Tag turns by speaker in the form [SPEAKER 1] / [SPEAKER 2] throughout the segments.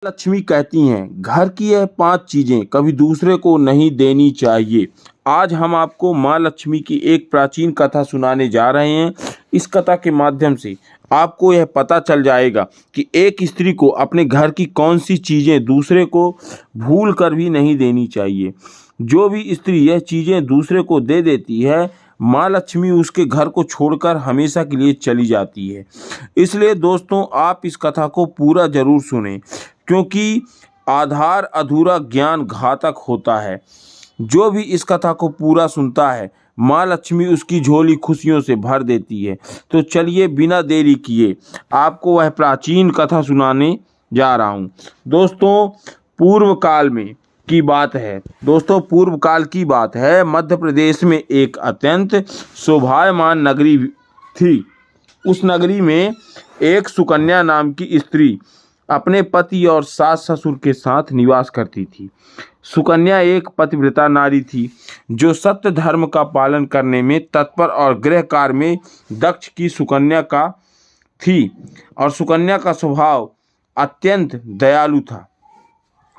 [SPEAKER 1] लक्ष्मी कहती हैं घर की यह 5 चीजें कभी दूसरे को नहीं देनी चाहिए। आज हम आपको माँ लक्ष्मी की एक प्राचीन कथा सुनाने जा रहे हैं। इस कथा के माध्यम से आपको यह पता चल जाएगा कि एक स्त्री को अपने घर की कौन सी चीजें दूसरे को भूल कर भी नहीं देनी चाहिए। जो भी स्त्री यह चीजें दूसरे को दे देती है, माँ लक्ष्मी उसके घर को छोड़कर हमेशा के लिए चली जाती है। इसलिए दोस्तों, आप इस कथा को पूरा जरूर सुनें, क्योंकि आधार अधूरा ज्ञान घातक होता है। जो भी इस कथा को पूरा सुनता है, माँ लक्ष्मी उसकी झोली खुशियों से भर देती है। तो चलिए बिना देरी किए आपको वह प्राचीन कथा सुनाने जा रहा हूँ। दोस्तों, पूर्व काल में की बात है। पूर्व काल की बात है। मध्य प्रदेश में एक अत्यंत शोभायमान नगरी थी। उस नगरी में एक सुकन्या नाम की स्त्री अपने पति और सास ससुर के साथ निवास करती थी। सुकन्या एक पतिव्रता नारी थी, जो सत्य धर्म का पालन करने में तत्पर और गृह कार्य में दक्ष की सुकन्या का थी। और सुकन्या का स्वभाव अत्यंत दयालु था।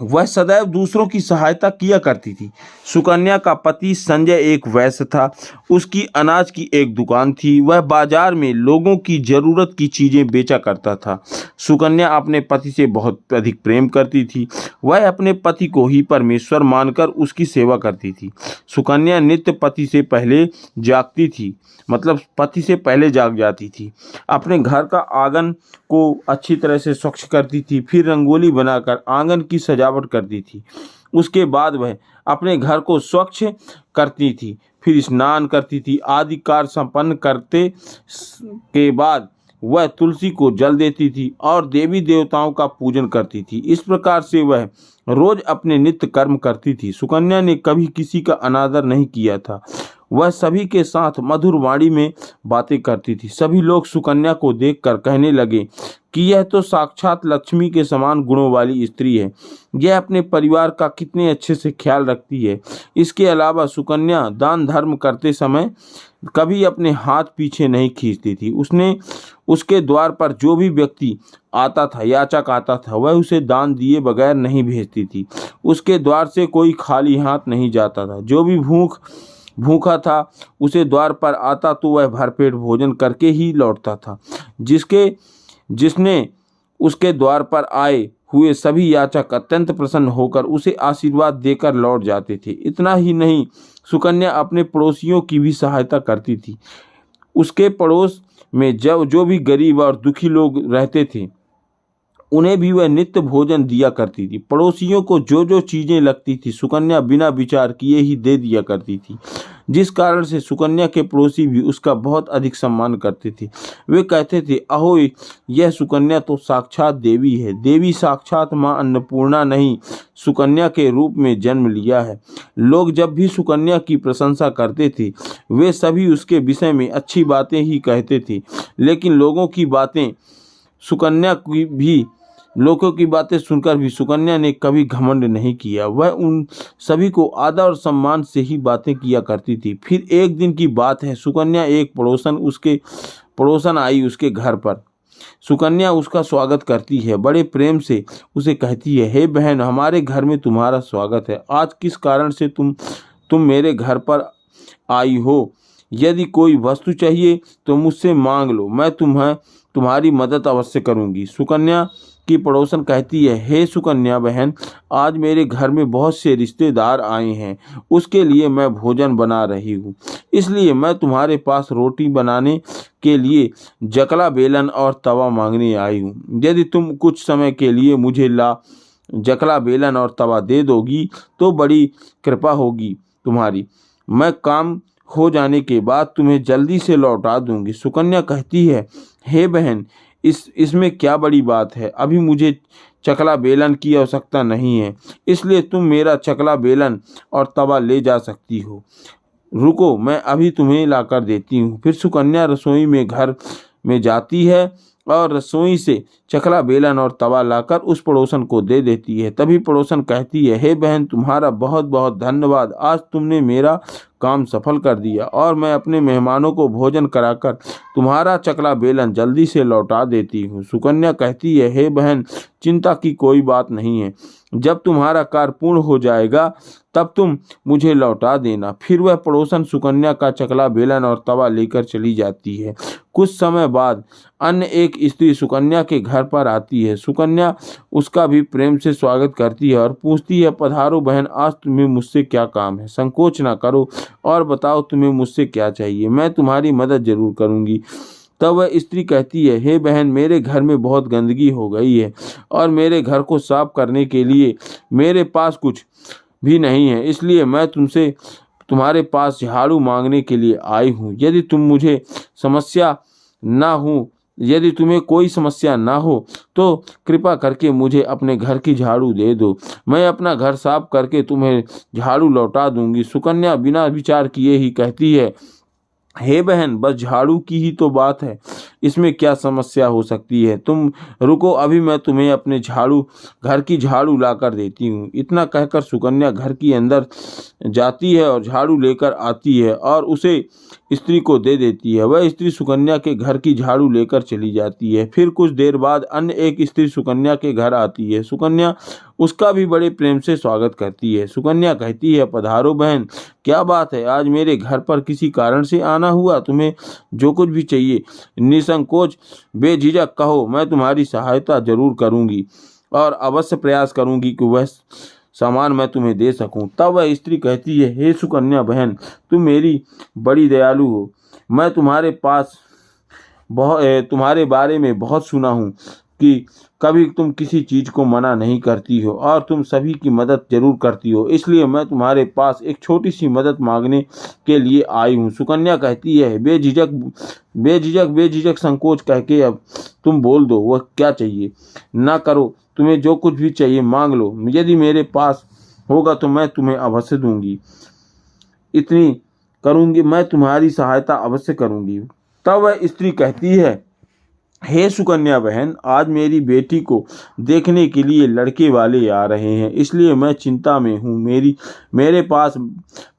[SPEAKER 1] वह सदैव दूसरों की सहायता किया करती थी। सुकन्या का पति संजय एक वैश्य था। उसकी अनाज की एक दुकान थी। वह बाजार में लोगों की ज़रूरत की चीज़ें बेचा करता था। सुकन्या अपने पति से बहुत अधिक प्रेम करती थी। वह अपने पति को ही परमेश्वर मानकर उसकी सेवा करती थी। सुकन्या नित्य पति से पहले जागती थी, मतलब पति से पहले जाग जाती थी। अपने घर का आंगन को अच्छी तरह से स्वच्छ करती थी, फिर रंगोली बनाकर आंगन की सजावट करती थी। उसके बाद वह अपने घर को स्वच्छ करती थी, फिर स्नान करती थी। आदि कार्य संपन्न करते के बाद वह तुलसी को जल देती थी और देवी देवताओं का पूजन करती थी। इस प्रकार से वह रोज अपने नित्य कर्म करती थी। सुकन्या ने कभी किसी का अनादर नहीं किया था। वह सभी के साथ मधुर वाणी में बातें करती थी। सभी लोग सुकन्या को देखकर कहने लगे कि यह तो साक्षात लक्ष्मी के समान गुणों वाली स्त्री है। यह अपने परिवार का कितने अच्छे से ख्याल रखती है। इसके अलावा सुकन्या दान धर्म करते समय कभी अपने हाथ पीछे नहीं खींचती थी। उसके द्वार पर जो भी व्यक्ति आता था, याचक आता था, वह उसे दान दिए बगैर नहीं भेजती थी। उसके द्वार से कोई खाली हाथ नहीं जाता था। जो भी भूखा था, उसे द्वार पर आता तो वह भरपेट भोजन करके ही लौटता था। जिसने उसके द्वार पर आए हुए सभी याचक अत्यंत प्रसन्न होकर उसे आशीर्वाद देकर लौट जाते थे। इतना ही नहीं, सुकन्या अपने पड़ोसियों की भी सहायता करती थी। उसके पड़ोस में जो भी गरीब और दुखी लोग रहते थे, उन्हें भी वह नित्य भोजन दिया करती थी। पड़ोसियों को जो जो चीज़ें लगती थी, सुकन्या बिना विचार किए ही दे दिया करती थी, जिस कारण से सुकन्या के पड़ोसी भी उसका बहुत अधिक सम्मान करते थे। वे कहते थे, अहो, यह सुकन्या तो साक्षात देवी है। देवी साक्षात माँ अन्नपूर्णा नहीं, सुकन्या के रूप में जन्म लिया है। लोग जब भी सुकन्या की प्रशंसा करते थे, वे सभी उसके विषय में अच्छी बातें ही कहते थे। लेकिन लोगों की बातें सुनकर भी सुकन्या ने कभी घमंड नहीं किया। वह उन सभी को आदर और सम्मान से ही बातें किया करती थी। फिर एक दिन की बात है, सुकन्या एक पड़ोसन आई उसके घर पर। सुकन्या उसका स्वागत करती है, बड़े प्रेम से उसे कहती है, हे बहन, हमारे घर में तुम्हारा स्वागत है। आज किस कारण से तुम मेरे घर पर आई हो? यदि कोई वस्तु चाहिए तो मुझसे मांग लो, मैं तुम्हारी मदद अवश्य करूंगी। सुकन्या की पड़ोसन कहती है, हे सुकन्या बहन, आज मेरे घर में बहुत से रिश्तेदार आए हैं, उसके लिए मैं भोजन बना रही हूँ। इसलिए मैं तुम्हारे पास रोटी बनाने के लिए जकला बेलन और तवा मांगने आई हूँ। यदि तुम कुछ समय के लिए मुझे जकला बेलन और तवा दे दोगी तो बड़ी कृपा होगी तुम्हारी। मैं काम हो जाने के बाद तुम्हें जल्दी से लौटा दूंगी। सुकन्या कहती है, हे बहन, इसमें क्या बड़ी बात है? अभी मुझे चकला बेलन की आवश्यकता नहीं है, इसलिए तुम मेरा चकला बेलन और तवा ले जा सकती हो। रुको, मैं अभी तुम्हें लाकर देती हूँ। फिर सुकन्या रसोई में घर में जाती है और रसोई से चकला बेलन और तवा लाकर उस पड़ोसन को दे देती है। तभी पड़ोसन कहती है, हे बहन, तुम्हारा बहुत बहुत धन्यवाद। आज तुमने मेरा काम सफल कर दिया और मैं अपने मेहमानों को भोजन कराकर तुम्हारा चकला बेलन जल्दी से लौटा देती हूँ। सुकन्या कहती है, हे बहन, चिंता की कोई बात नहीं है। जब तुम्हारा कार्य पूर्ण हो जाएगा तब तुम मुझे लौटा देना। फिर वह पड़ोसन सुकन्या का चकला बेलन और तवा लेकर चली जाती है। कुछ समय बाद अन्य एक स्त्री सुकन्या के घर पर आती है। सुकन्या उसका भी प्रेम से स्वागत करती है और पूछती है, पधारो बहन, आज तुम्हें मुझसे क्या काम है? संकोच ना करो और बताओ तुम्हें मुझसे क्या चाहिए, मैं तुम्हारी मदद जरूर करूंगी। तब वह स्त्री कहती है, हे बहन, मेरे घर में बहुत गंदगी हो गई है और मेरे घर को साफ करने के लिए मेरे पास कुछ भी नहीं है, इसलिए मैं तुमसे तुम्हारे पास झाड़ू मांगने के लिए आई हूँ। यदि तुम्हें कोई समस्या ना हो तो कृपा करके मुझे अपने घर की झाड़ू दे दो। मैं अपना घर साफ करके तुम्हें झाड़ू लौटा दूंगी। सुकन्या बिना विचार किए ही कहती है, हे बहन, बस झाड़ू की ही तो बात है, इसमें क्या समस्या हो सकती है? तुम रुको, अभी मैं तुम्हें अपने घर की झाड़ू लाकर देती हूँ। इतना कहकर सुकन्या घर के अंदर जाती है और झाड़ू लेकर आती है और उसे स्त्री को दे देती है। वह स्त्री सुकन्या के घर की झाड़ू लेकर चली जाती है। फिर कुछ देर बाद अन्य एक स्त्री सुकन्या के घर आती है। सुकन्या उसका भी बड़े प्रेम से स्वागत करती है। सुकन्या कहती है, पधारो बहन, क्या बात है, आज मेरे घर पर किसी कारण से आना हुआ? तुम्हें जो कुछ भी चाहिए निसंकोच बेझिझक कहो, मैं तुम्हारी सहायता जरूर करूंगी और अवश्य प्रयास करूंगी कि वह सामान मैं तुम्हें दे सकूं। तब वह स्त्री कहती है, हे सुकन्या बहन, तुम मेरी बड़ी दयालु हो। मैं तुम्हारे बारे में बहुत सुना हूँ कि कभी तुम किसी चीज को मना नहीं करती हो और तुम सभी की मदद जरूर करती हो, इसलिए मैं तुम्हारे पास एक छोटी सी मदद मांगने के लिए आई हूँ। सुकन्या कहती है, बेझिझक संकोच कह के अब तुम बोल दो, वह क्या चाहिए? ना करो, तुम्हें जो कुछ भी चाहिए मांग लो, यदि मेरे पास होगा तो मैं तुम्हें अवश्य दूंगी। इतनी करूंगी, मैं तुम्हारी सहायता अवश्य करूंगी। तब वह स्त्री कहती है, हे सुकन्या बहन, आज मेरी बेटी को देखने के लिए लड़के वाले आ रहे हैं, इसलिए मैं चिंता में हूँ। मेरे पास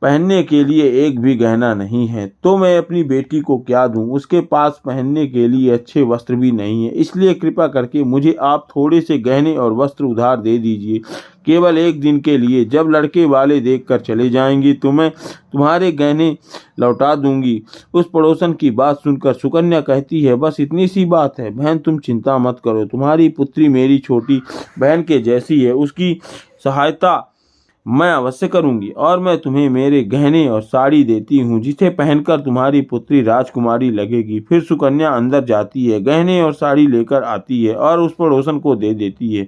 [SPEAKER 1] पहनने के लिए एक भी गहना नहीं है, तो मैं अपनी बेटी को क्या दूँ? उसके पास पहनने के लिए अच्छे वस्त्र भी नहीं है, इसलिए कृपा करके मुझे आप थोड़े से गहने और वस्त्र उधार दे दीजिए, केवल एक दिन के लिए। जब लड़के वाले देखकर चले जाएंगी तो मैं तुम्हारे गहने लौटा दूंगी। उस पड़ोसन की बात सुनकर सुकन्या कहती है, बस इतनी सी बात है बहन, तुम चिंता मत करो, तुम्हारी पुत्री मेरी छोटी बहन के जैसी है, उसकी सहायता मैं अवश्य करूंगी और मैं तुम्हें मेरे गहने और साड़ी देती हूँ, जिसे पहनकर तुम्हारी पुत्री राजकुमारी लगेगी। फिर सुकन्या अंदर जाती है, गहने और साड़ी लेकर आती है और उस पड़ोसन को दे देती है।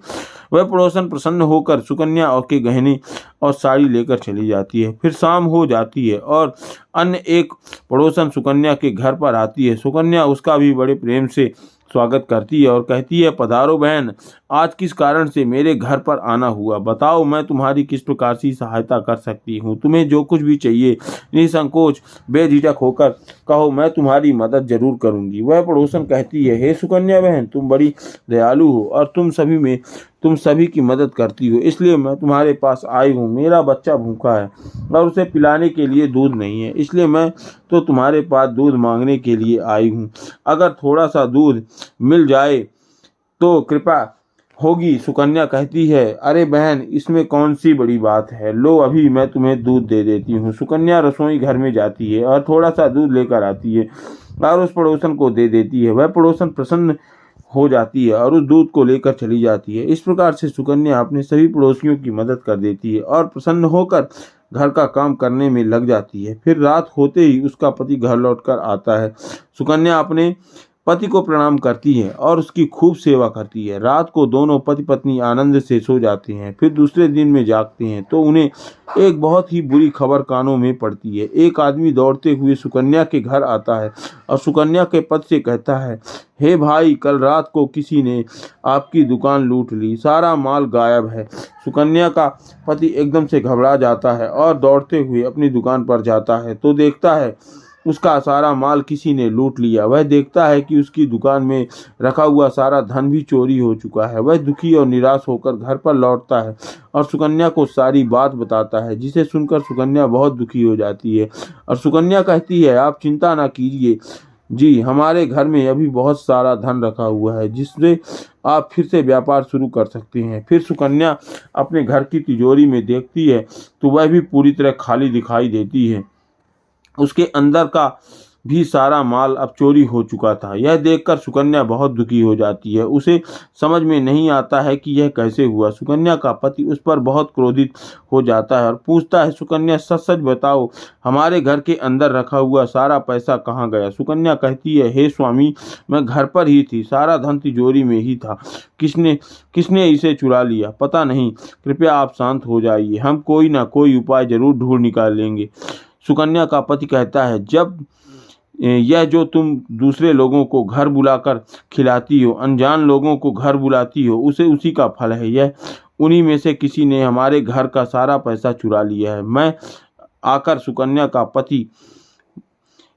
[SPEAKER 1] वह पड़ोसन प्रसन्न होकर सुकन्या और के गहने और साड़ी लेकर चली जाती है। फिर शाम हो जाती है और अन्य एक पड़ोसन सुकन्या के घर पर आती है। सुकन्या उसका भी बड़े प्रेम से स्वागत करती है और कहती है, पधारो बहन, आज किस कारण से मेरे घर पर आना हुआ? बताओ, मैं तुम्हारी किस प्रकार से सहायता कर सकती हूँ? तुम्हें जो कुछ भी चाहिए निसंकोच बेझिझक होकर कहो, मैं तुम्हारी मदद जरूर करूंगी। वह पड़ोसन कहती है, हे सुकन्या बहन, तुम बड़ी दयालु हो और तुम सभी की मदद करती हो, इसलिए मैं तुम्हारे पास आई हूँ। मेरा बच्चा भूखा है और उसे पिलाने के लिए दूध नहीं है, इसलिए मैं तो तुम्हारे पास दूध मांगने के लिए आई हूँ। अगर थोड़ा सा दूध मिल जाए तो कृपा होगी। सुकन्या कहती है, अरे बहन, इसमें कौन सी बड़ी बात है, लो अभी मैं तुम्हें दूध दे देती हूँ। सुकन्या रसोई घर में जाती है और थोड़ा सा दूध लेकर आती है और उस पड़ोसन को दे देती है। वह पड़ोसन प्रसन्न हो जाती है और उस दूध को लेकर चली जाती है। इस प्रकार से सुकन्या अपने सभी पड़ोसियों की मदद कर देती है और प्रसन्न होकर घर का काम करने में लग जाती है। फिर रात होते ही उसका पति घर लौटकर आता है। सुकन्या अपने पति को प्रणाम करती है और उसकी खूब सेवा करती है। रात को दोनों पति पत्नी आनंद से सो जाते हैं। फिर दूसरे दिन में जागते हैं तो उन्हें एक बहुत ही बुरी खबर कानों में पड़ती है। एक आदमी दौड़ते हुए सुकन्या के घर आता है और सुकन्या के पति से कहता है, हे भाई, कल रात को किसी ने आपकी दुकान लूट ली, सारा माल गायब है। सुकन्या का पति एकदम से घबरा जाता है और दौड़ते हुए अपनी दुकान पर जाता है तो देखता है उसका सारा माल किसी ने लूट लिया। वह देखता है कि उसकी दुकान में रखा हुआ सारा धन भी चोरी हो चुका है। वह दुखी और निराश होकर घर पर लौटता है और सुकन्या को सारी बात बताता है, जिसे सुनकर सुकन्या बहुत दुखी हो जाती है। और सुकन्या कहती है, आप चिंता ना कीजिए जी, हमारे घर में अभी बहुत सारा धन रखा हुआ है, जिससे आप फिर से व्यापार शुरू कर सकते हैं। फिर सुकन्या अपने घर की तिजोरी में देखती है तो वह भी पूरी तरह खाली दिखाई देती है। उसके अंदर का भी सारा माल अब चोरी हो चुका था। यह देखकर सुकन्या बहुत दुखी हो जाती है। उसे समझ में नहीं आता है कि यह कैसे हुआ। सुकन्या का पति उस पर बहुत क्रोधित हो जाता है और पूछता है, सुकन्या सच सच बताओ, हमारे घर के अंदर रखा हुआ सारा पैसा कहाँ गया? सुकन्या कहती है, हे स्वामी, मैं घर पर ही थी, सारा धन तिजोरी में ही था। किसने किसने इसे चुरा लिया पता नहीं। कृपया आप शांत हो जाइए, हम कोई ना कोई उपाय जरूर ढूंढ निकालेंगे। सुकन्या का पति कहता है, जब यह जो तुम दूसरे लोगों को घर बुलाकर खिलाती हो, अनजान लोगों को घर बुलाती हो, उसे उसी का फल है। यह उन्हीं में से किसी ने हमारे घर का सारा पैसा चुरा लिया है। मैं आकर सुकन्या का पति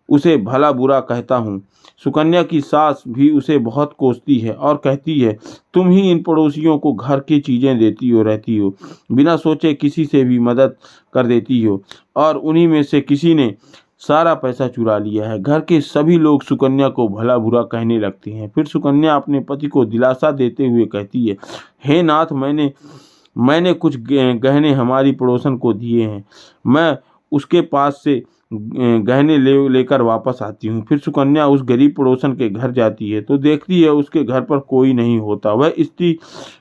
[SPEAKER 1] उसे भला बुरा कहता हूँ। सुकन्या की सास भी उसे बहुत कोसती है और कहती है, तुम ही इन पड़ोसियों को घर की चीज़ें देती हो रहती हो, बिना सोचे किसी से भी मदद कर देती हो, और उन्हीं में से किसी ने सारा पैसा चुरा लिया है। घर के सभी लोग सुकन्या को भला बुरा कहने लगते हैं। फिर सुकन्या अपने पति को दिलासा देते हुए कहती है, हे नाथ, मैंने कुछ गहने हमारी पड़ोसन को दिए हैं। मैं उसके पास से गहने लेकर वापस आती हूँ। फिर सुकन्या उस गरीब पड़ोसन के घर जाती है तो देखती है उसके घर पर कोई नहीं होता। वह स्त्री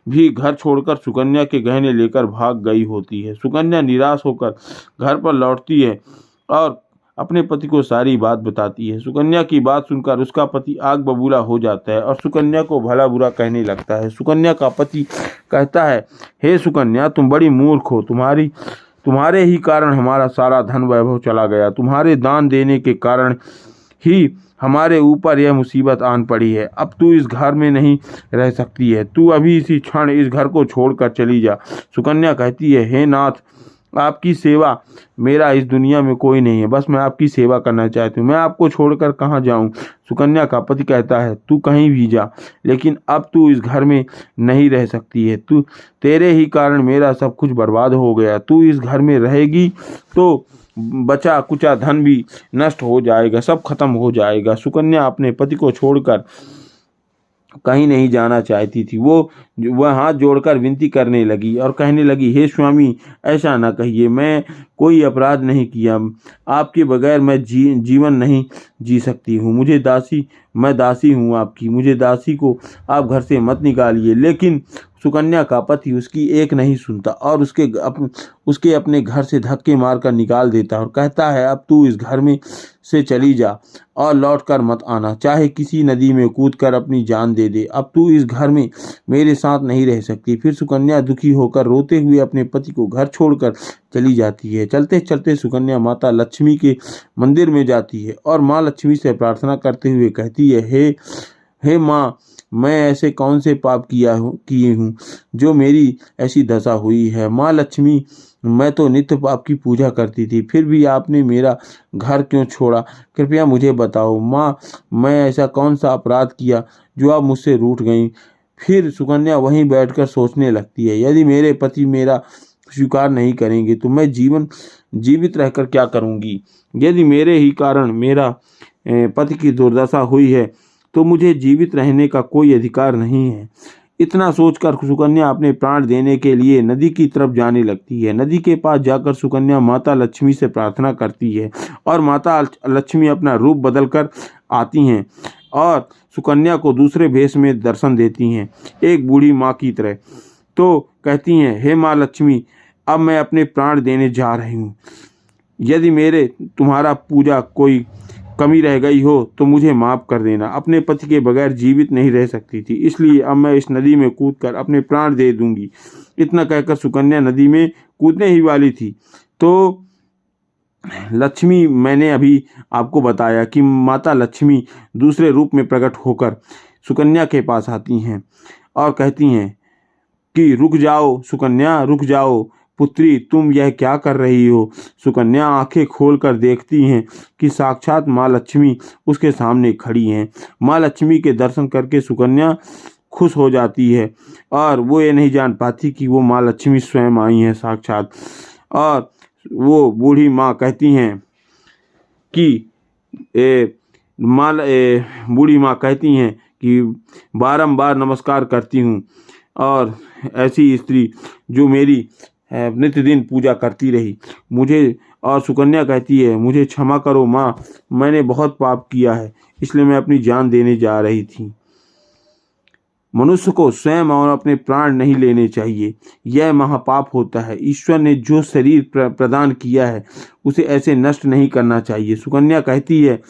[SPEAKER 1] भी घर छोड़कर सुकन्या के गहने लेकर भाग गई होती है। सुकन्या निराश होकर घर पर लौटती है और अपने पति को सारी बात बताती है। सुकन्या की बात सुनकर उसका पति आग बबूला हो जाता है और सुकन्या को भला बुरा कहने लगता है। सुकन्या का पति कहता है, हे सुकन्या, तुम बड़ी मूर्ख हो, तुम्हारे ही कारण हमारा सारा धन वैभव चला गया। तुम्हारे दान देने के कारण ही हमारे ऊपर यह मुसीबत आन पड़ी है। अब तू इस घर में नहीं रह सकती है, तू अभी इसी क्षण इस घर को छोड़कर चली जा। सुकन्या कहती है, हे नाथ, आपकी सेवा मेरा इस दुनिया में कोई नहीं है, बस मैं आपकी सेवा करना चाहती हूँ, मैं आपको छोड़कर कहाँ जाऊँ। सुकन्या का पति कहता है, तू कहीं भी जा, लेकिन अब तू इस घर में नहीं रह सकती है। तेरे ही कारण मेरा सब कुछ बर्बाद हो गया। तू इस घर में रहेगी तो बचा कुचा धन भी नष्ट हो जाएगा, सब खत्म हो जाएगा। सुकन्या अपने पति को छोड़कर कहीं नहीं जाना चाहती थी। वह हाथ जोड़कर विनती करने लगी और कहने लगी, हे स्वामी, ऐसा ना कहिए, मैं कोई अपराध नहीं किया। आपके बगैर मैं जीवन नहीं जी सकती हूँ। मैं दासी हूँ आपकी, मुझे दासी को आप घर से मत निकालिए। लेकिन सुकन्या का पति उसकी एक नहीं सुनता और उसके अपने घर से धक्के मारकर निकाल देता है और कहता है, अब तू इस घर में से चली जा और लौट कर मत आना, चाहे किसी नदी में कूदकर अपनी जान दे दे। अब तू इस घर में मेरे साथ नहीं रह सकती। फिर सुकन्या दुखी होकर रोते हुए अपने पति को घर छोड़कर चली जाती है। चलते चलते सुकन्या माता लक्ष्मी के मंदिर में जाती है और माँ लक्ष्मी से प्रार्थना करते हुए कहती है, हे माँ, मैं ऐसे कौन से पाप किए हूँ जो मेरी ऐसी दशा हुई है। माँ लक्ष्मी, मैं तो नित्य आपकी पूजा करती थी, फिर भी आपने मेरा घर क्यों छोड़ा? कृपया मुझे बताओ माँ, मैं ऐसा कौन सा अपराध किया जो आप मुझसे रूठ गईं? फिर सुकन्या वहीं बैठकर सोचने लगती है, यदि मेरे पति मेरा स्वीकार नहीं करेंगे तो मैं जीवित रहकर क्या करूँगी? यदि मेरे ही कारण मेरा पति की दुर्दशा हुई है तो मुझे जीवित रहने का कोई अधिकार नहीं है। इतना सोचकर सुकन्या अपने प्राण देने के लिए नदी की तरफ जाने लगती है। नदी के पास जाकर सुकन्या माता लक्ष्मी से प्रार्थना करती है और माता लक्ष्मी अपना रूप बदलकर आती हैं और सुकन्या को दूसरे भेष में दर्शन देती हैं, एक बूढ़ी माँ की तरह। तो कहती हैं, हे माँ लक्ष्मी, अब मैं अपने प्राण देने जा रही हूँ। यदि मेरे तुम्हारा पूजा कोई कमी रह गई हो तो मुझे माफ़ कर देना। अपने पति के बगैर जीवित नहीं रह सकती थी, इसलिए अब मैं इस नदी में कूदकर अपने प्राण दे दूंगी। इतना कहकर सुकन्या नदी में कूदने ही वाली थी तो लक्ष्मी, मैंने अभी आपको बताया कि माता लक्ष्मी दूसरे रूप में प्रकट होकर सुकन्या के पास आती हैं और कहती हैं कि रुक जाओ सुकन्या, रुक जाओ, पुत्री, तुम यह क्या कर रही हो? सुकन्या आंखें खोलकर देखती हैं कि साक्षात माँ लक्ष्मी उसके सामने खड़ी हैं। माँ लक्ष्मी के दर्शन करके सुकन्या खुश हो जाती है और वो ये नहीं जान पाती कि वो माँ लक्ष्मी स्वयं आई हैं साक्षात। और वो बूढ़ी माँ कहती हैं कि बूढ़ी माँ कहती हैं कि बारंबार नमस्कार करती हूँ, और ऐसी स्त्री जो मेरी नित्य दिन पूजा करती रही मुझे। और सुकन्या कहती है, मुझे क्षमा करो माँ, मैंने बहुत पाप किया है, इसलिए मैं अपनी जान देने जा रही थी। मनुष्य को स्वयं और अपने प्राण नहीं लेने चाहिए, यह महापाप होता है। ईश्वर ने जो शरीर प्रदान किया है उसे ऐसे नष्ट नहीं करना चाहिए। सुकन्या कहती है,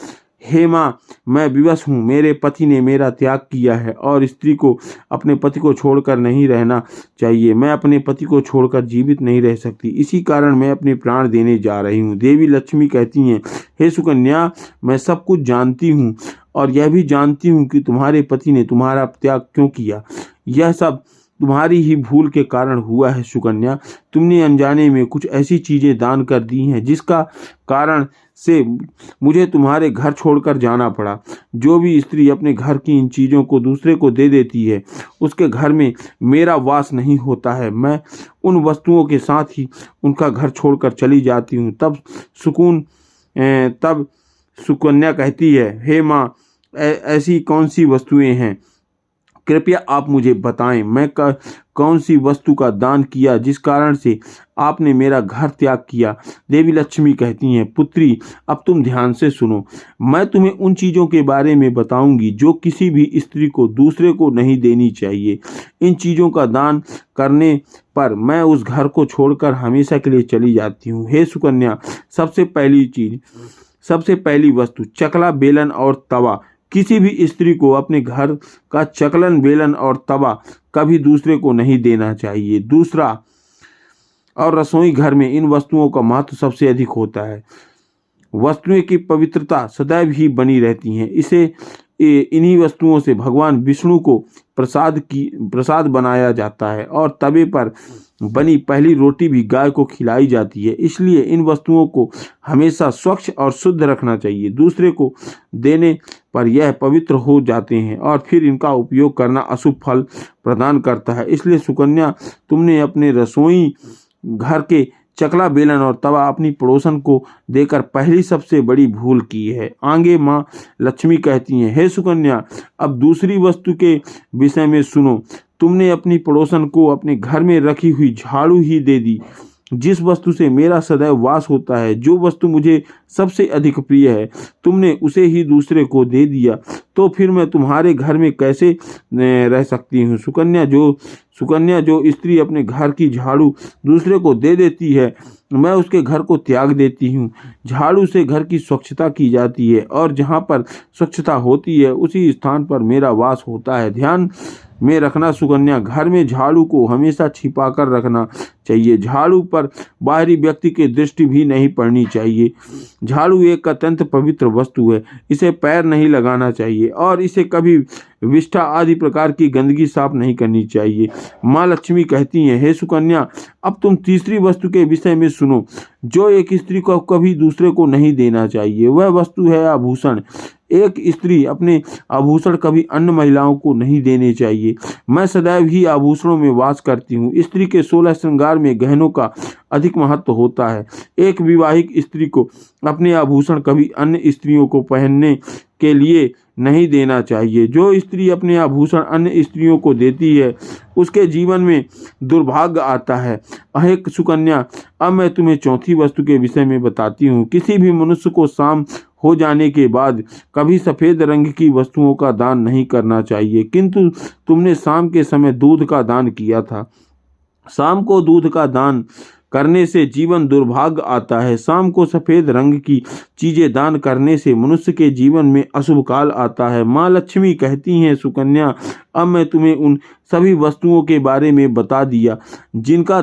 [SPEAKER 1] हे माँ, मैं विवश हूँ, मेरे पति ने मेरा त्याग किया है और स्त्री को अपने पति को छोड़कर नहीं रहना चाहिए। मैं अपने पति को छोड़कर जीवित नहीं रह सकती, इसी कारण मैं अपने प्राण देने जा रही हूँ। देवी लक्ष्मी कहती हैं, हे सुकन्या, मैं सब कुछ जानती हूँ और यह भी जानती हूँ कि तुम्हारे पति ने तुम्हारा त्याग क्यों किया। यह सब तुम्हारी ही भूल के कारण हुआ है सुकन्या। तुमने अनजाने में कुछ ऐसी चीज़ें दान कर दी हैं जिसका कारण से मुझे तुम्हारे घर छोड़कर जाना पड़ा। जो भी स्त्री अपने घर की इन चीज़ों को दूसरे को दे देती है उसके घर में मेरा वास नहीं होता है। मैं उन वस्तुओं के साथ ही उनका घर छोड़कर चली जाती हूँ। तब सुकन्या कहती है, हे माँ, ऐसी कौन सी वस्तुएं हैं? कृपया आप मुझे बताएं, मैं कौन सी वस्तु का दान किया जिस कारण से आपने मेरा घर त्याग किया। देवी लक्ष्मी कहती हैं, पुत्री, अब तुम ध्यान से सुनो। मैं तुम्हें उन चीज़ों के बारे में बताऊंगी जो किसी भी स्त्री को दूसरे को नहीं देनी चाहिए। इन चीज़ों का दान करने पर मैं उस घर को छोड़कर हमेशा के लिए चली जाती हूँ। हे सुकन्या, सबसे पहली वस्तु चकला, बेलन और तवा। किसी भी स्त्री को अपने घर का चकलन, बेलन और तवा कभी दूसरे को नहीं देना चाहिए। दूसरा, और रसोई घर में इन वस्तुओं का महत्व सबसे अधिक होता है। वस्तुएं की पवित्रता सदैव ही बनी रहती हैं। इन्हीं वस्तुओं से भगवान विष्णु को प्रसाद बनाया जाता है और तवे पर बनी पहली रोटी भी गाय को खिलाई जाती है। इसलिए इन वस्तुओं को हमेशा स्वच्छ और शुद्ध रखना चाहिए। दूसरे को देने पर यह पवित्र हो जाते हैं और फिर इनका उपयोग करना अशुभ फल प्रदान करता है। इसलिए सुकन्या, तुमने अपने रसोई घर के चकला, बेलन और तवा अपनी पड़ोसन को देकर पहली सबसे बड़ी भूल की है। आगे माँ लक्ष्मी कहती हैं, हे सुकन्या, अब दूसरी वस्तु के विषय में सुनो। तुमने अपनी पड़ोसन को अपने घर में रखी हुई झाड़ू ही दे दी, जिस वस्तु से मेरा सदैव वास होता है। जो वस्तु मुझे सबसे अधिक प्रिय है, तुमने उसे ही दूसरे को दे दिया, तो फिर मैं तुम्हारे घर में कैसे रह सकती हूँ? सुकन्या, जो स्त्री अपने घर की झाड़ू दूसरे को दे देती है, मैं उसके घर को त्याग देती हूँ। झाड़ू से घर की स्वच्छता की जाती है और जहाँ पर स्वच्छता होती है उसी स्थान पर मेरा वास होता है। ध्यान में रखना सुकन्या, घर में झाड़ू को हमेशा छिपा कर रखना चाहिए। झाड़ू पर बाहरी व्यक्ति की दृष्टि भी नहीं पड़नी चाहिए। झाड़ू एक अत्यंत पवित्र वस्तु है, इसे पैर नहीं लगाना चाहिए और इसे कभी विष्ठा आदि प्रकार की गंदगी साफ नहीं करनी चाहिए। माँ लक्ष्मी कहती हैं, हे सुकन्या, अब तुम तीसरी वस्तु के विषय में सुनो जो एक स्त्री को कभी दूसरे को नहीं देना चाहिए। वह वस्तु है आभूषण। एक स्त्री अपने आभूषण कभी अन्य महिलाओं को नहीं देने चाहिए। मैं सदैव ही आभूषणों में वास करती हूँ। स्त्री के 16 श्रृंगार में गहनों का अधिक महत्व होता है। एक विवाहित स्त्री को अपने आभूषण कभी अन्य स्त्रियों को पहनने के लिए नहीं देना चाहिए। जो स्त्री अपने आभूषण अन्य स्त्रियों को देती है उसके जीवन में दुर्भाग्य आता है। अहे सुकन्या, अब मैं तुम्हें चौथी वस्तु के विषय में बताती हूँ। किसी भी मनुष्य को शाम हो जाने के बाद कभी सफ़ेद रंग की वस्तुओं का दान नहीं करना चाहिए, किंतु तुमने शाम के समय दूध का दान किया था। शाम को दूध का दान करने से जीवन दुर्भाग्य आता है। शाम को सफ़ेद रंग की चीज़ें दान करने से मनुष्य के जीवन में अशुभ काल आता है। माँ लक्ष्मी कहती हैं, सुकन्या, अब मैं तुम्हें उन सभी वस्तुओं के बारे में बता दिया जिनका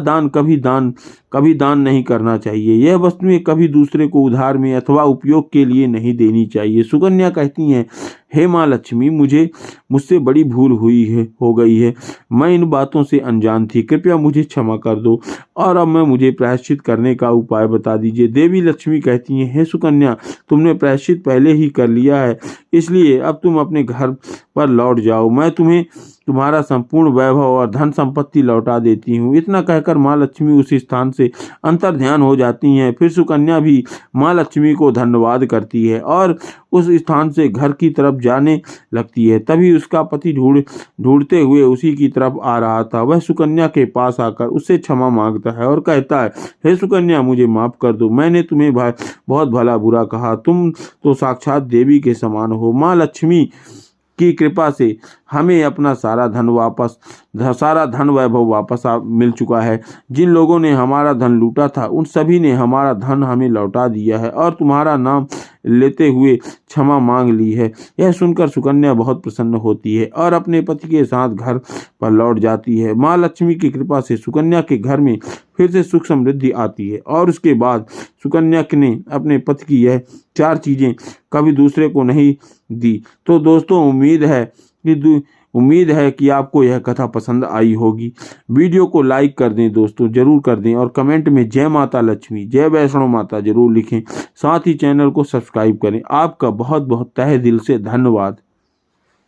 [SPEAKER 1] कभी दान नहीं करना चाहिए। यह वस्तुएं कभी दूसरे को उधार में अथवा उपयोग के लिए नहीं देनी चाहिए। सुकन्या कहती हैं, हे माँ लक्ष्मी, मुझसे बड़ी भूल हो गई है। मैं इन बातों से अनजान थी, कृपया मुझे क्षमा कर दो और अब मुझे प्रायश्चित करने का उपाय बता दीजिए। देवी लक्ष्मी कहती हैं, हे सुकन्या, तुमने प्रायश्चित पहले ही कर लिया है, इसलिए अब तुम अपने घर पर लौट जाओ। मैं तुम्हें तुम्हारा संपूर्ण वैभव और धन संपत्ति लौटा देती हूँ। इतना कहकर माँ लक्ष्मी उस स्थान से अंतर्ध्यान हो जाती हैं। फिर सुकन्या भी माँ लक्ष्मी को धन्यवाद करती है और उस स्थान से घर की तरफ जाने लगती है। तभी उसका पति ढूंढते हुए उसी की तरफ आ रहा था। वह सुकन्या के पास आकर उससे क्षमा मांगता है और कहता है, हे सुकन्या, मुझे माफ कर दो। मैंने तुम्हें बहुत भला बुरा कहा। तुम तो साक्षात देवी के समान हो। माँ लक्ष्मी की कृपा से हमें अपना सारा धन वैभव वापस मिल चुका है। जिन लोगों ने हमारा धन लूटा था उन सभी ने हमारा धन हमें लौटा दिया है और तुम्हारा नाम लेते हुए क्षमा मांग ली है। यह सुनकर सुकन्या बहुत प्रसन्न होती है और अपने पति के साथ घर पर लौट जाती है। माँ लक्ष्मी की कृपा से सुकन्या के घर में फिर से सुख समृद्धि आती है और उसके बाद सुकन्या ने अपने पति की यह 4 चीजें कभी दूसरे को नहीं दी। तो दोस्तों, उम्मीद है कि आपको यह कथा पसंद आई होगी। वीडियो को लाइक कर दें दोस्तों, जरूर कर दें, और कमेंट में जय माता लक्ष्मी, जय वैष्णो माता जरूर लिखें। साथ ही चैनल को सब्सक्राइब करें। आपका बहुत बहुत तहे दिल से धन्यवाद।